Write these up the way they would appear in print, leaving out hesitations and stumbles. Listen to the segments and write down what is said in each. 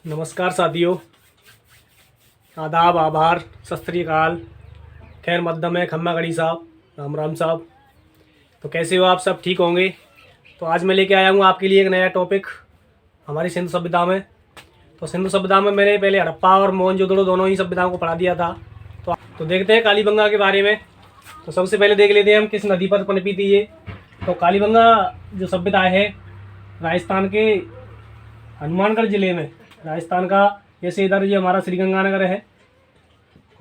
नमस्कार साथियों, आदाब, आभार, सत श्री अकाल, खैर मध्यम है, खम्मा गढ़ी साहब, राम राम साहब। तो कैसे हो आप? सब ठीक होंगे। तो आज मैं लेके आया हूँ आपके लिए एक नया टॉपिक हमारी सिंधु सभ्यता में। तो सिंधु सभ्यता में मैंने पहले हड़प्पा और मोहनजोदड़ो दोनों ही सभ्यताओं को पढ़ा दिया था। तो देखते हैं कालीबंगा के बारे में। तो सबसे पहले देख लेते हैं हम किस नदी पर पनपी थी ये। तो कालीबंगा जो सभ्यता है राजस्थान के हनुमानगढ़ जिले में, राजस्थान का, जैसे इधर ये हमारा श्रीगंगानगर है,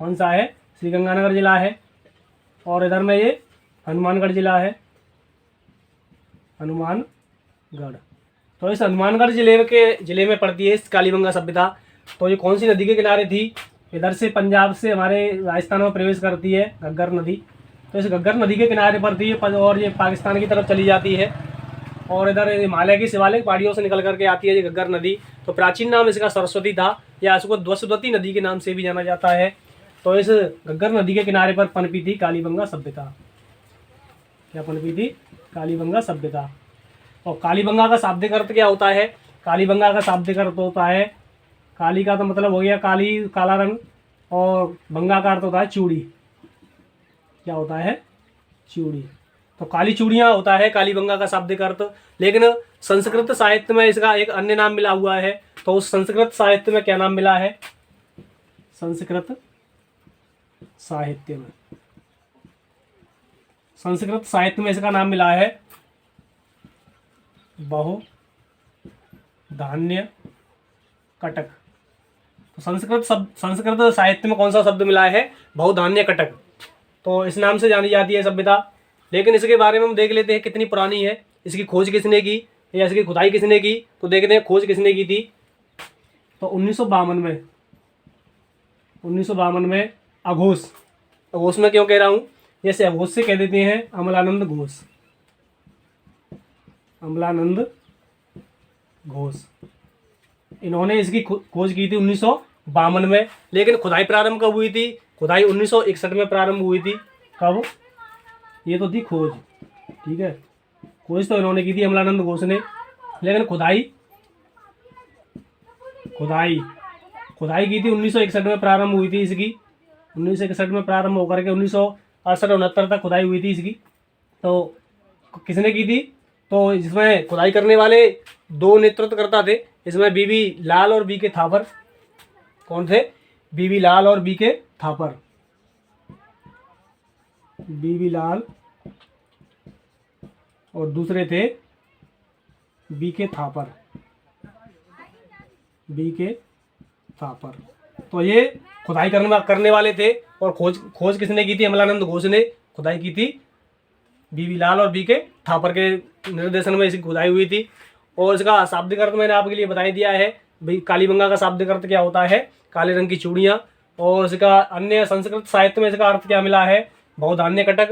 कौन सा है, श्रीगंगानगर जिला है, और इधर में ये हनुमानगढ़ जिला है, हनुमानगढ़। तो इस हनुमानगढ़ जिले में पड़ती है इस कालीबंगा सभ्यता। तो ये कौन सी नदी के किनारे थी? इधर से पंजाब से हमारे राजस्थान में प्रवेश करती है घग्गर नदी। तो इस घग्गर नदी के किनारे पर थी और ये पाकिस्तान की तरफ चली जाती है और इधर हिमालय की शिवालिक पहाड़ियों से निकल करके आती है ये घग्गर नदी। तो प्राचीन नाम इसका सरस्वती था, या इसको द्वसवती नदी के नाम से भी जाना जाता है। तो इस घग्गर नदी के किनारे पर पनपी थी कालीबंगा सभ्यता। क्या पनपी थी? कालीबंगा सभ्यता। और कालीबंगा का शाब्दिक अर्थ क्या होता है? कालीबंगा का शाब्दिक अर्थ होता है, काली का तो मतलब हो गया काली, काला रंग, और बंगा का अर्थ होता है चूड़ी। क्या होता है? चूड़ी। तो काली चूड़ियाँ होता है कालीबंगा का शाब्दिक अर्थ। लेकिन संस्कृत साहित्य में इसका एक अन्य नाम मिला हुआ है। तो उस संस्कृत साहित्य में क्या नाम मिला है? संस्कृत साहित्य में, संस्कृत साहित्य में इसका नाम मिला है बहु धान्य कटक। तो संस्कृत साहित्य में कौन सा शब्द मिला है? बहुधान्य कटक। तो इस नाम से जानी जाती है सभ्यता। लेकिन इसके बारे में हम देख लेते हैं कितनी पुरानी है, इसकी खोज किसने की या इसकी खुदाई किसने की। तो देखते हैं खोज किसने की थी। तो 1952 में अघोष में क्यों कह रहा हूँ, जैसे अघोष से कह देते हैं अमलानंद घोष, अमलानंद घोष। इन्होंने इसकी खोज की थी 1952 में। लेकिन खुदाई प्रारंभ कब हुई थी? खुदाई 1961 में प्रारंभ हुई थी। कब? ये तो थी खोज, ठीक है, खोज तो इन्होंने की थी अमलानंद घोष ने। लेकिन खुदाई की थी 1961 में प्रारंभ हुई थी इसकी। 1961 में प्रारंभ होकर के 1968-69 तक खुदाई हुई थी इसकी। तो किसने की थी? तो इसमें खुदाई करने वाले दो नेतृत्वकर्ता थे। इसमें बीबी लाल और बी के थापर। कौन थे? बीबी लाल और बी के थापर। बीबी लाल और दूसरे थे बी के थापर, बी के थापर। तो ये खुदाई करने वाले थे। और खोज किसने की थी? अमलानंद घोष ने खुदाई की थी। बीबी लाल और बी के थापर के निर्देशन में इसकी खुदाई हुई थी। और इसका शाब्दिक अर्थ मैंने आपके लिए बता दिया है। भाई कालीबंगा का शाब्दिक अर्थ क्या होता है? काले रंग की चूड़ियाँ। और इसका अन्य संस्कृत साहित्य में इसका अर्थ क्या मिला है? बहुधान्य कटक।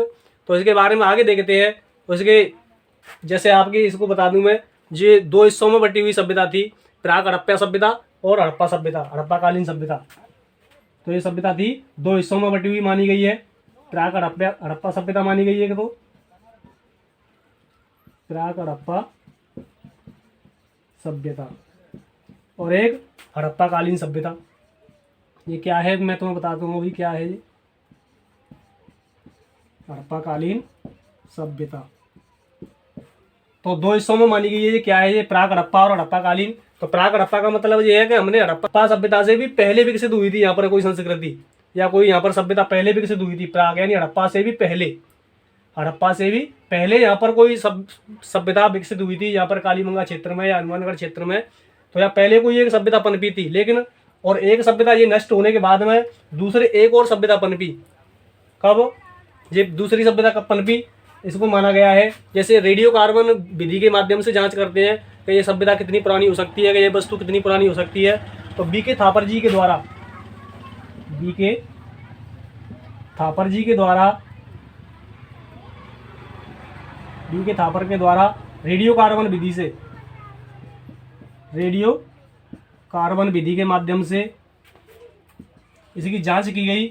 तो इसके बारे में आगे देखते हैं। तो इसके जैसे आपकी इसको बता दूं मैं, ये दो हिस्सों में बटी हुई सभ्यता थी, प्राक हड़प्पा सभ्यता और हड़प्पा सभ्यता, हड़प्पा कालीन सभ्यता। तो ये सभ्यता थी दो हिस्सों में बटी हुई मानी गई है। प्राक हड़प्पा सभ्यता मानी गई है, तो प्राक हड़प्पा सभ्यता, और एक हड़प्पा कालीन सभ्यता। ये क्या है मैं तुम्हें बताता हूँ अभी क्या है ये हड़प्पा कालीन सभ्यता। तो दो हिस्सों में मानी गई है। ये क्या है? ये प्राक हड़प्पा और हड़प्पा कालीन। तो प्राक हड़प्पा का मतलब ये है कि हमने हड़प्पा सभ्यता से भी पहले विकसित हुई थी यहाँ पर कोई संस्कृति या कोई यहाँ पर सभ्यता पहले विकसित हुई थी। प्राक यानी हड़प्पा से भी पहले, हड़प्पा से भी पहले यहाँ पर कोई सभ्यता विकसित हुई थी यहाँ पर कालीबंगा क्षेत्र में या हनुमानगढ़ क्षेत्र में। तो यहाँ पहले कोई एक सभ्यता पनपी थी। लेकिन और एक सभ्यता ये नष्ट होने के बाद में दूसरे एक और सभ्यता पनपी। कब? ये दूसरी सभ्यता कब पनपी? इसको माना गया है, जैसे रेडियो कार्बन विधि के माध्यम से जांच करते हैं कि ये सभ्यता कितनी पुरानी हो सकती है, कि ये वस्तु कितनी पुरानी हो सकती है। तो बी के थापर जी के द्वारा, बी के थापर के द्वारा रेडियो कार्बन विधि के माध्यम से इसकी जांच की गई।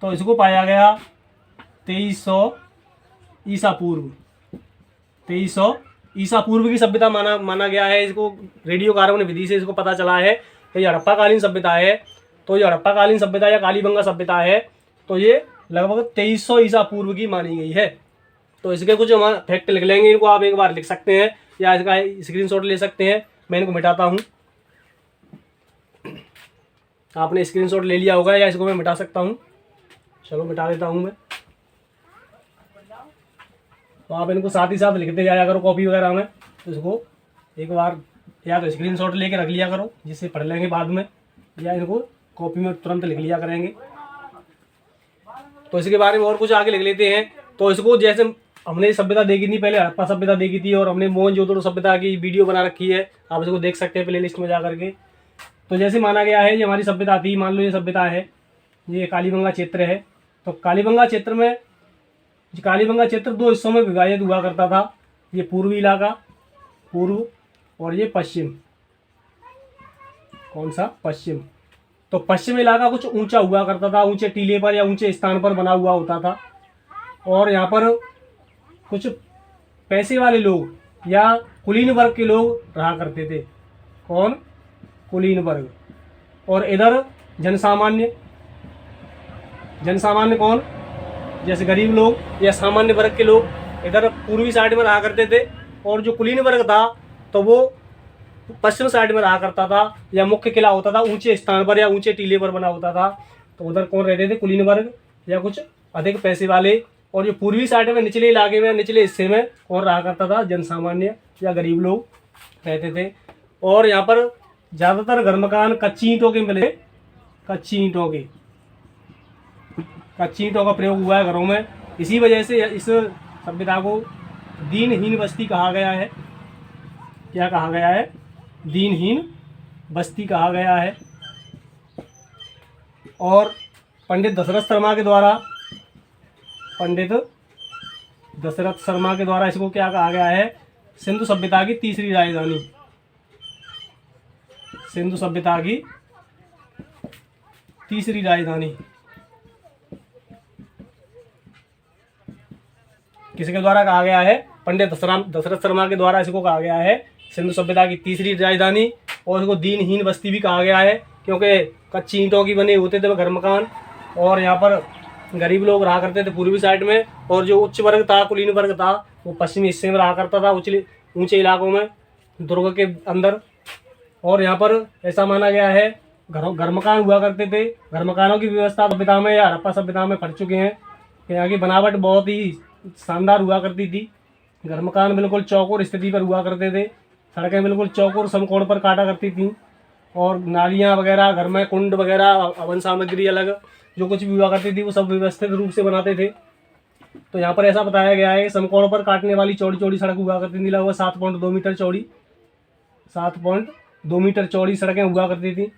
तो इसको पाया गया 2300 ईसा पूर्व, 2300 ईसा पूर्व की सभ्यता माना गया है इसको। रेडियो कार्बन विधि से इसको पता चला है ये हड़प्पाकालीन सभ्यता है। तो ये हड़प्पाकालीन सभ्यता या कालीबंगा सभ्यता है, तो ये लगभग 2300 ईसा पूर्व की मानी गई है। तो इसके कुछ हम फैक्ट लिख लेंगे, इनको आप एक बार लिख सकते हैं या इसका स्क्रीनशॉट ले सकते हैं। मैं इनको मिटाता हूँ, आपने स्क्रीनशॉट ले लिया होगा या इसको मैं मिटा सकता हूँ। चलो मिटा देता हूँ मैं। तो आप इनको साथ ही साथ लिखते जाया करो कॉपी वगैरह में, तो इसको एक बार या तो स्क्रीनशॉट लेके रख लिया करो जिससे पढ़ लेंगे बाद में, या इनको कॉपी में तुरंत लिख लिया करेंगे। तो इसके बारे में और कुछ आगे लिख लेते हैं। तो इसको जैसे हमने सभ्यता देखी थी पहले, हड़प्पा सभ्यता देखी थी, और हमने मोहनजोदड़ो सभ्यता की वीडियो बना रखी है, आप इसको देख सकते हैं प्ले लिस्ट में जा करके। तो जैसे माना गया है ये हमारी सभ्यता थी, मान लो ये सभ्यता है, ये कालीबंगा क्षेत्र है। तो कालीबंगा क्षेत्र में, कालीबंगा क्षेत्र दो हिस्सों में विभाजित हुआ करता था। ये पूर्वी इलाका, पूर्व, और ये पश्चिम। कौन सा? पश्चिम। तो पश्चिम इलाका कुछ ऊंचा हुआ करता था, ऊंचे टीले पर या ऊंचे स्थान पर बना हुआ होता था, और यहाँ पर कुछ पैसे वाले लोग या कुलीन वर्ग के लोग रहा करते थे। कौन? कुलीन वर्ग। और इधर जनसामान्य, जनसामान्य कौन? जैसे गरीब लोग या सामान्य वर्ग के लोग इधर पूर्वी साइड में रहा करते थे, और जो कुलीन वर्ग था तो वो पश्चिम साइड में रहा करता था, या मुख्य किला होता था ऊंचे स्थान पर या ऊंचे टीले पर बना होता था। तो उधर कौन रहते थे? कुलीन वर्ग या कुछ अधिक पैसे वाले। और जो पूर्वी साइड में निचले इलाके में, निचले हिस्से में कौन रहा करता था? जनसामान्य या गरीब लोग रहते थे। और यहाँ पर ज़्यादातर घर मकान कच्ची ईंटों के मिले, कच्ची ईंटों के, कच्ची ईंटों का प्रयोग हुआ है घरों में। इसी वजह से इस सभ्यता को दीनहीन बस्ती कहा गया है। क्या कहा गया है? दीनहीन बस्ती कहा गया है। और पंडित दशरथ शर्मा के द्वारा, पंडित दशरथ शर्मा के द्वारा इसको क्या कहा गया है? सिंधु सभ्यता की तीसरी राजधानी। सिंधु सभ्यता की तीसरी राजधानी किसके द्वारा कहा गया है? पंडित दशरथ शर्मा के द्वारा इसको कहा गया है सिंधु सभ्यता की तीसरी राजधानी। और इसको दीनहीन बस्ती भी कहा गया है, क्योंकि कच्ची ईंटों की बने होते थे वो घर मकान, और यहाँ पर गरीब लोग रहा करते थे पूर्वी साइड में, और जो उच्च वर्ग था, कुलीन वर्ग था, वो पश्चिमी हिस्से में रहा करता था, ऊंचे इलाकों में, दुर्ग के अंदर। और यहाँ पर ऐसा माना गया है घर मकान हुआ करते थे। घर मकानों की व्यवस्था सभ्यता में या हड़प्पा सभ्यता में पढ़ चुके हैं। यहाँ की बनावट बहुत ही शानदार हुआ करती थी। घर मकान बिल्कुल चौकोर स्थिति पर हुआ करते थे, सड़कें बिल्कुल चौकोर समकोण पर काटा करती थी, और नालियाँ वगैरह घर में, कुंड वगैरह, हवन सामग्री अलग जो कुछ भी हुआ करती थी वो सब व्यवस्थित रूप से बनाते थे। तो यहाँ पर ऐसा बताया गया है कि समकोण पर काटने वाली चौड़ी चौड़ी सड़क हुआ करती थी, लगभग 7.2 मीटर चौड़ी, 7.2 मीटर चौड़ी सड़कें हुआ करती थी।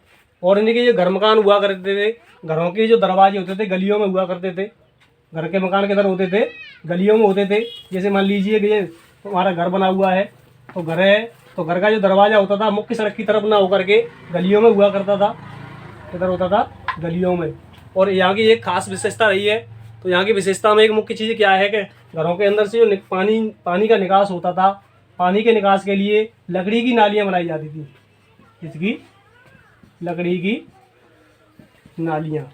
और इनके जो घर मकान हुआ करते थे, घरों के जो दरवाजे होते थे गलियों में हुआ करते थे। घर के मकान किधर होते थे? गलियों में होते थे। जैसे मान लीजिए कि ये हमारा घर बना हुआ है, तो घर है, तो घर का जो दरवाजा होता था मुख्य सड़क की तरफ ना होकर के गलियों में हुआ करता था। किधर होता था? गलियों में। और यहाँ की एक खास विशेषता रही है। तो यहाँ की विशेषता में एक मुख्य चीज़ क्या है कि घरों के अंदर से जो पानी का निकास होता था, पानी के निकास के लिए लकड़ी की नालियाँ बनाई जाती थी। इसकी लकड़ी की नालियाँ,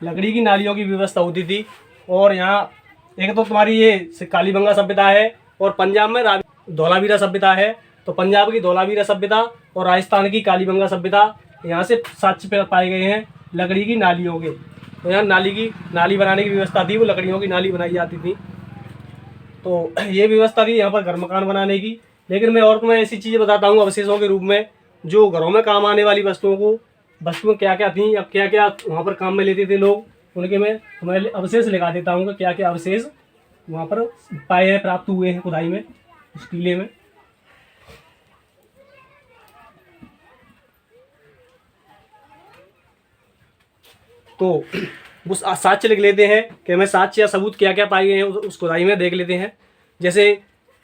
लकड़ी की नालियों की व्यवस्था होती थी। और यहाँ एक तो तुम्हारी ये कालीबंगा सभ्यता है, और पंजाब में धौलावीरा सभ्यता है। तो पंजाब की धौलावीरा सभ्यता और राजस्थान की कालीबंगा सभ्यता, यहाँ से साक्ष्य पाए गए हैं लकड़ी की नालियों के। तो यहाँ नाली बनाने की व्यवस्था थी, वो लकड़ियों की नाली बनाई जाती थी। तो ये व्यवस्था थी यहाँ पर घर मकान बनाने की। लेकिन मैं और तुम्हें ऐसी चीज़ें बताता हूँ अवशेषों के रूप में, जो घरों में काम आने वाली वस्तुएं क्या क्या थी, अब क्या क्या वहाँ पर काम में लेते थे लोग, उनके मैं तुम्हें अवशेष लिखा देता हूँ कि क्या क्या अवशेष वहाँ पर पाए हैं, प्राप्त हुए हैं खुदाई में, उस टीले में। तो उस साक्ष्य लिख लेते हैं कि हमें साक्ष्य या सबूत क्या क्या पाए गए हैं उस खुदाई में, देख लेते हैं। जैसे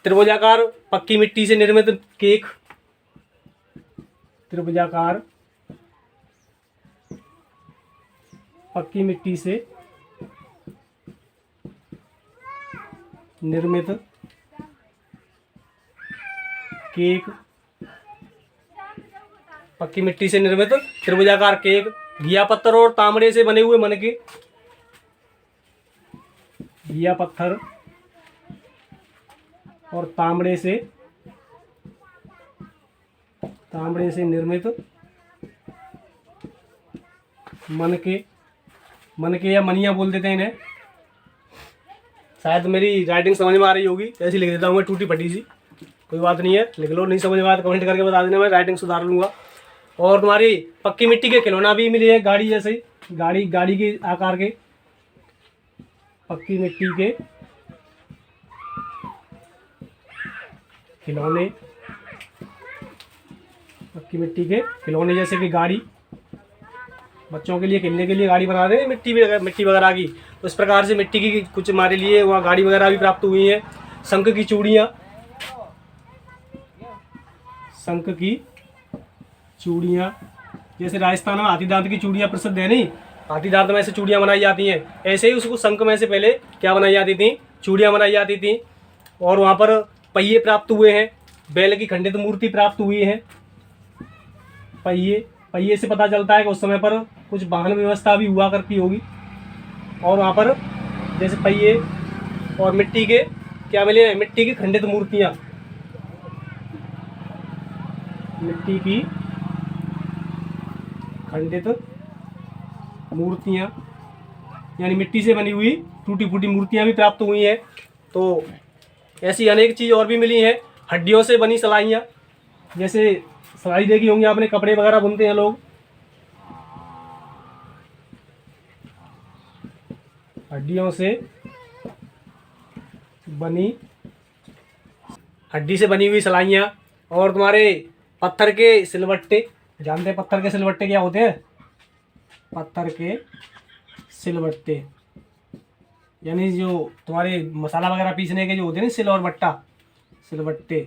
त्रिभुजाकार पक्की मिट्टी से निर्मित केक, त्रिभुजाकार पक्की मिट्टी से निर्मित केक पक्की मिट्टी से निर्मित त्रिभुजाकार केक, घिया पत्थर और तांबे से बने हुए मनके, घिया पत्थर और तांबे से निर्मित मनके, मनके या मनिया बोल देते हैं इन्हें। शायद मेरी राइटिंग समझ में आ रही होगी, ऐसी लिख देता हूँ मैं टूटी फटी सी, कोई बात नहीं है, लिख लो, नहीं समझ में आया तो कमेंट करके बता देना, मैं राइटिंग सुधार लूँगा। और तुम्हारी पक्की मिट्टी के खिलौना भी मिले हैं, गाड़ी जैसे ही, गाड़ी के आकार के पक्की मिट्टी के खिलौने, पक्की मिट्टी के खिलौने जैसे कि गाड़ी, बच्चों के लिए खेलने के लिए गाड़ी बना रहे हैं मिट्टी वगैरह की, तो इस प्रकार से मिट्टी की कुछ हमारे लिए वहाँ गाड़ी वगैरह भी प्राप्त हुई है। शंख की चूड़ियाँ, शंख की चूड़ियाँ, जैसे राजस्थान में हाथी दांत की चूड़ियाँ प्रसिद्ध है नहीं, हाथी दांत में से चूड़ियाँ बनाई जाती हैं, ऐसे ही उसको शंख में से पहले क्या बनाई जाती थी, चूड़ियाँ बनाई जाती थी। और वहाँ पर पहिए प्राप्त हुए हैं, बैल की खंडित मूर्ति प्राप्त हुई है। पहिए से पता चलता है कि उस समय पर कुछ वाहन व्यवस्था भी हुआ करती होगी। और वहाँ पर जैसे पहिए और मिट्टी के क्या मिले, मिट्टी की खंडित मूर्तियाँ, मिट्टी की खंडित मूर्तियाँ यानी मिट्टी से बनी हुई टूटी फूटी मूर्तियाँ भी प्राप्त हुई हैं। तो ऐसी अनेक चीज़ और भी मिली हैं। हड्डियों से बनी सलाइयाँ, जैसे सलाई देखी होंगी आपने, कपड़े वगैरह बुनते हैं लोग, हड्डियों से बनी, हड्डी से बनी हुई सलाइयाँ। और तुम्हारे पत्थर के सिलवट्टे, जानते हैं पत्थर के सिलवट्टे क्या होते हैं? पत्थर के सिलवट्टे यानी जो तुम्हारे मसाला वगैरह पीसने के जो होते हैं ना, सिल और बट्टा, सिलवट्टे,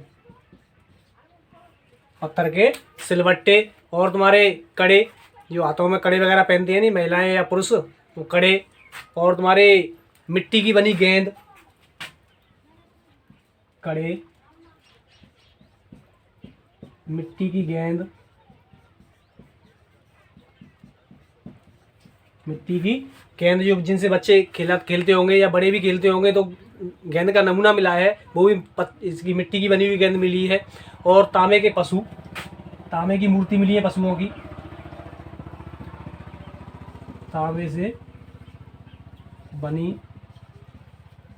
पत्थर के सिलवट्टे। और तुम्हारे कड़े, जो हाथों में कड़े वगैरह पहनते हैं नहीं महिलाएं या पुरुष, वो कड़े। और तुम्हारे मिट्टी की बनी गेंद, कड़े, मिट्टी की गेंद, मिट्टी की गेंद जो जिनसे बच्चे खेलते होंगे या बड़े भी खेलते होंगे, तो गेंद का नमूना मिला है, वो भी इसकी मिट्टी की बनी हुई गेंद मिली है। और तांबे के पशु, तांबे की मूर्ति मिली है पशुओं की, तांबे से बनी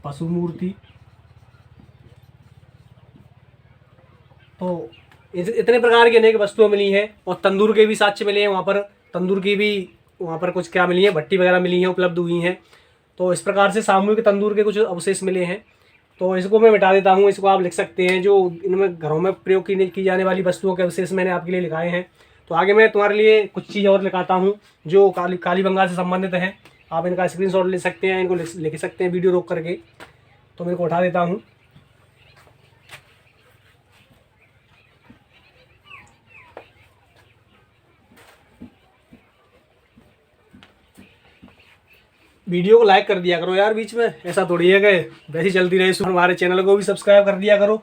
पशु मूर्ति। तो इतने प्रकार की अनेक वस्तुएं मिली हैं। और तंदूर के भी साक्ष्य मिले हैं वहाँ पर, तंदूर की भी वहाँ पर कुछ क्या मिली है, भट्टी वगैरह मिली हैं, उपलब्ध हुई हैं। तो इस प्रकार से सामूहिक तंदूर के कुछ अवशेष मिले हैं। तो इसको मैं मिटा देता हूँ, इसको आप लिख सकते हैं, जो इनमें घरों में प्रयोग की जाने वाली वस्तुओं के अवशेष मैंने आपके लिए लिखाए हैं। तो आगे मैं तुम्हारे लिए कुछ चीज़ और लिखाता हूँ जो कालीबंगा से संबंधित हैं। आप इनका स्क्रीनशॉट ले सकते हैं, इनको लिख सकते हैं वीडियो रोक करके। तो मैं इनको उठा देता हूँ। वीडियो को लाइक कर दिया करो यार, बीच में ऐसा थोड़ी है कि वैसी चलती रहे। हमारे चैनल को भी सब्सक्राइब कर दिया करो।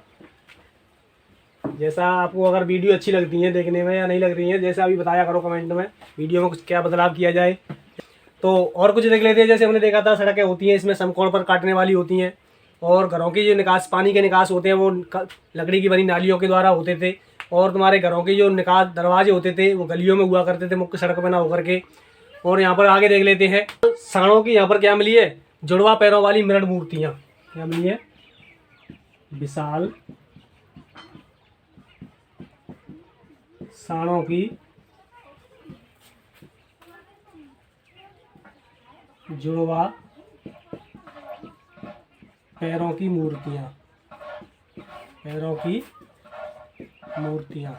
जैसा आपको अगर वीडियो अच्छी लगती है देखने में या नहीं लग रही है, जैसा अभी बताया करो कमेंट में, वीडियो में कुछ क्या बदलाव किया जाए। तो और कुछ देख लेते हैं। जैसे हमने देखा था सड़कें होती हैं, इसमें समकोण पर काटने वाली होती हैं। और घरों की जो निकास, पानी के निकास होते हैं, वो लकड़ी की बनी नालियों के द्वारा होते थे। और तुम्हारे घरों के जो निकास दरवाजे होते थे वो गलियों में हुआ करते थे, मुख्य सड़क में ना होकर के। और यहाँ पर आगे देख लेते हैं सांडों की, यहाँ पर क्या मिली है, जुड़वा पैरों वाली मृण मूर्तियाँ क्या मिली है, विशाल सांडों की जुड़वा पैरों की मूर्तियाँ, पैरों की मूर्तियाँ।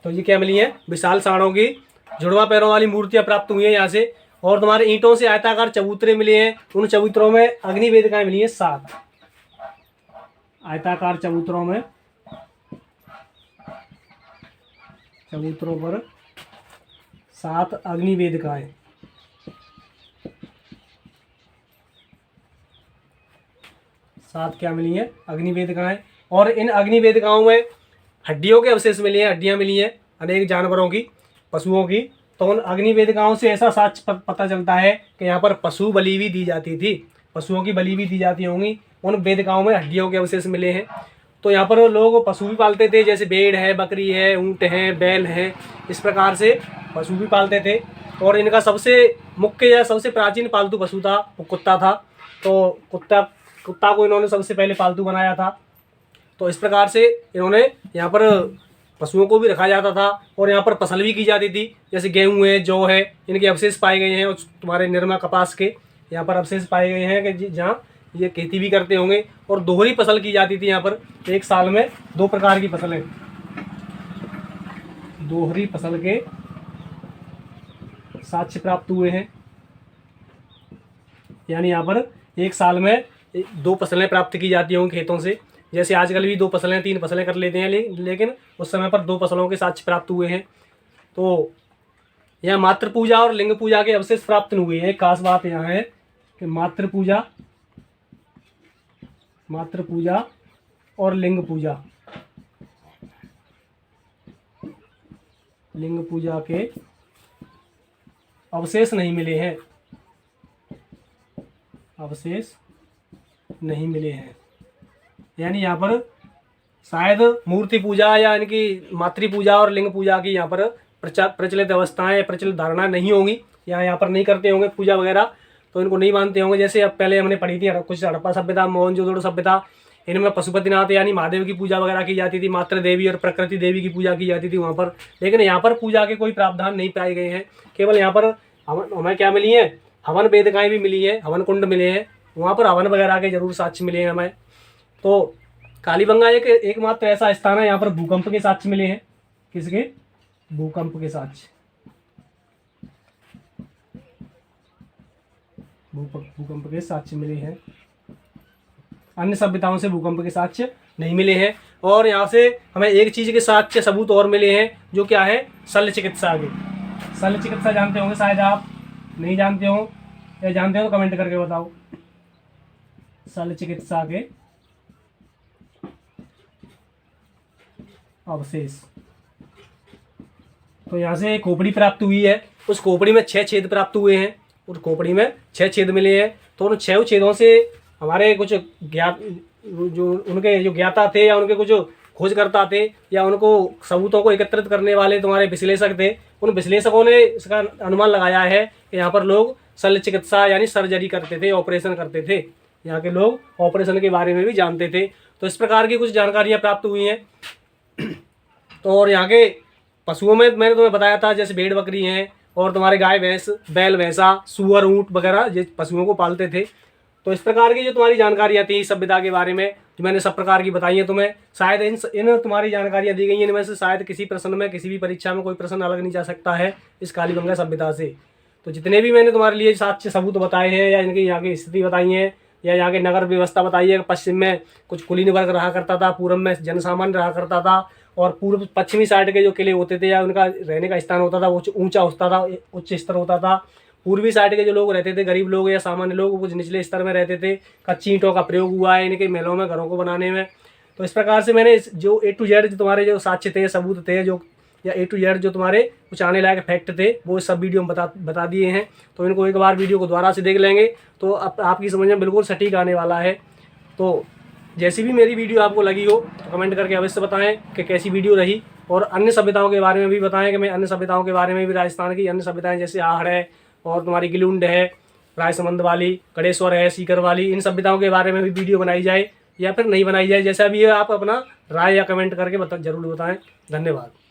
तो ये क्या मिली है, विशाल सांडों की जुड़वा पैरों वाली मूर्तियाँ प्राप्त हुई हैं यहाँ से। और तुम्हारे ईंटों से आयताकार चबूतरे मिले हैं, उन चबूतरों में अग्नि वेदिकाएं मिली हैं 7। आयताकार चबूतरों में, चबूतरों पर 7 अग्नि वेदिकाएं, 7 क्या मिली है, अग्नि वेदिकाएं। और इन अग्नि वेदिकाओं में हड्डियों के अवशेष मिले हैं, हड्डियाँ मिली हैं अनेक जानवरों की, पशुओं की। तो उन अग्नि वेदिकाओं से ऐसा साक्ष्य पता चलता है कि यहाँ पर पशु बलि भी दी जाती थी, पशुओं की बलि भी दी जाती होंगी। उन वेदिकाओं में हड्डियों के अवशेष मिले हैं। तो यहाँ पर लोग पशु भी पालते थे, जैसे भेड़ है, बकरी है, ऊँट है, बैल है, इस प्रकार से पशु भी पालते थे। और इनका सबसे मुख्य या सबसे प्राचीन पालतू पशु था वो कुत्ता था। तो कुत्ता को इन्होंने सबसे पहले पालतू बनाया था। तो इस प्रकार से इन्होंने यहाँ पर पशुओं को भी रखा जाता था। और यहाँ पर फसल भी की जाती थी, जैसे गेहूँ है, जौ है, इनके अवशेष पाए गए हैं। और तुम्हारे निरमा कपास के यहाँ पर अवशेष पाए गए हैं कि जहाँ ये खेती भी करते होंगे। और दोहरी फसल की जाती थी यहाँ पर, एक साल में 2 प्रकार की फसलें, दोहरी फसल के साक्ष्य प्राप्त हुए हैं। यानी यहाँ पर एक साल में 2 फसलें प्राप्त की जाती होंगी खेतों से। जैसे आजकल भी 2 फसलें 3 फसलें कर लेते हैं, लेकिन उस समय पर 2 फसलों के साक्ष्य प्राप्त हुए हैं। तो यहाँ मातृ पूजा और लिंग पूजा के अवशेष प्राप्त हुए हैं। एक खास बात यहाँ है कि मातृ पूजा और लिंग पूजा के अवशेष नहीं मिले हैं, यानी यहाँ पर शायद मूर्ति पूजा या इनकी मातृ पूजा और लिंग पूजा की यहाँ पर प्रचलित अवस्थाएं, प्रचलित धारणा नहीं होंगी, या यहाँ पर नहीं करते होंगे पूजा वगैरह, तो इनको नहीं मानते होंगे। जैसे अब पहले हमने पढ़ी थी कुछ हड़प्पा सभ्यता, मोहनजोदड़ो सभ्यता, इनमें पशुपतिनाथ यानी महादेव की पूजा वगैरह की जाती थी, मातृ देवी और प्रकृति देवी की पूजा की जाती थी वहाँ पर। लेकिन यहाँ पर पूजा के कोई प्रावधान नहीं पाए गए हैं। केवल यहाँ पर हमें क्या मिली है, हवन वेदिकाएँ भी मिली है, हवन कुंड मिले हैं, वहाँ पर हवन वगैरह के जरूर साक्ष्य मिले हैं हमें। तो कालीबंगा एकमात्र ऐसा स्थान है यहाँ पर भूकंप के साक्ष्य मिले हैं। किसके? भूकंप के साक्ष्य, भूकंप के साक्ष्य मिले हैं। अन्य सभ्यताओं से भूकंप के साक्ष्य नहीं मिले हैं। और यहाँ से हमें एक चीज़ के साक्ष्य सबूत और मिले हैं, जो क्या है, शल्य चिकित्सा के। शल्य चिकित्सा जानते होंगे शायद, आप नहीं जानते हो या जानते हो तो कमेंट करके बताओ। शल्य चिकित्सा के अवशेष, तो यहाँ से खोपड़ी प्राप्त हुई है, उस खोपड़ी में 6 छेद प्राप्त हुए हैं, उस खोपड़ी में 6 छेद मिले हैं। तो उन 6 छेदों से हमारे कुछ उनके जो ज्ञाता थे या उनके कुछ खोजकर्ता थे या उनको सबूतों को एकत्रित करने वाले तुम्हारे विश्लेषक थे, उन विश्लेषकों ने इसका अनुमान लगाया है कि यहाँ पर लोग शल्य चिकित्सा यानी सर्जरी करते थे, ऑपरेशन करते थे। यहाँ के लोग ऑपरेशन के बारे में भी जानते थे। तो इस प्रकार की कुछ जानकारियाँ प्राप्त हुई हैं। तो और यहाँ के पशुओं में मैंने तुम्हें बताया था, जैसे भेड़ बकरी हैं और तुम्हारे गाय भैंस, बैल भैंसा, सुअर ऊँट वगैरह ये पशुओं को पालते थे। तो इस प्रकार की जो तुम्हारी जानकारियाँ थी सभ्यता के बारे में, जो मैंने सब प्रकार की बताई है तुम्हें, शायद इन तुम्हारी जानकारियाँ दी गई हैं, इनमें से शायद किसी प्रश्न में, किसी भी परीक्षा में कोई प्रश्न अलग नहीं जा सकता है इस कालीबंगा सभ्यता से। तो जितने भी मैंने तुम्हारे लिए साक्ष्य सबूत बताए हैं या इनकी यहाँ की स्थिति बताई है या यहाँ के नगर व्यवस्था बताई है, पश्चिम में कुछ कुलीन वर्ग रहा करता था, पूर्व में जनसामान्य रहा करता था, और पूर्व पश्चिमी साइड के जो किले होते थे या उनका रहने का स्थान होता था वो ऊंचा होता था, उच्च स्तर होता था। पूर्वी साइड के जो लोग रहते थे, गरीब लोग या सामान्य लोग, कुछ निचले स्तर में रहते थे। कच्ची ईंटों का प्रयोग हुआ है इनके महलों में, घरों को बनाने में। तो इस प्रकार से मैंने जो A to Z जो तुम्हारे जो साक्ष्य थे, सबूत थे, जो या A to Z जो तुम्हारे कुछ आने लायक फैक्ट थे, वो सब वीडियो में बता दिए हैं। तो इनको एक बार वीडियो को दोबारा से देख लेंगे तो आपकी समझ में बिल्कुल सटीक आने वाला है। तो जैसी भी मेरी वीडियो आपको लगी हो तो कमेंट करके अवश्य बताएं कि कैसी वीडियो रही। और अन्य सभ्यताओं के बारे में भी बताएं कि मैं अन्य सभ्यताओं के बारे में भी, राजस्थान की अन्य सभ्यताएं जैसे आहड़ है और तुम्हारी गिलुंड है, रायसमंद वाली, कड़ेश्वर है, सीकर वाली, इन सभ्यताओं के बारे में भी वीडियो बनाई जाए या फिर नहीं बनाई जाए, जैसा भी है आप अपना राय या कमेंट करके जरूर बताएं। धन्यवाद।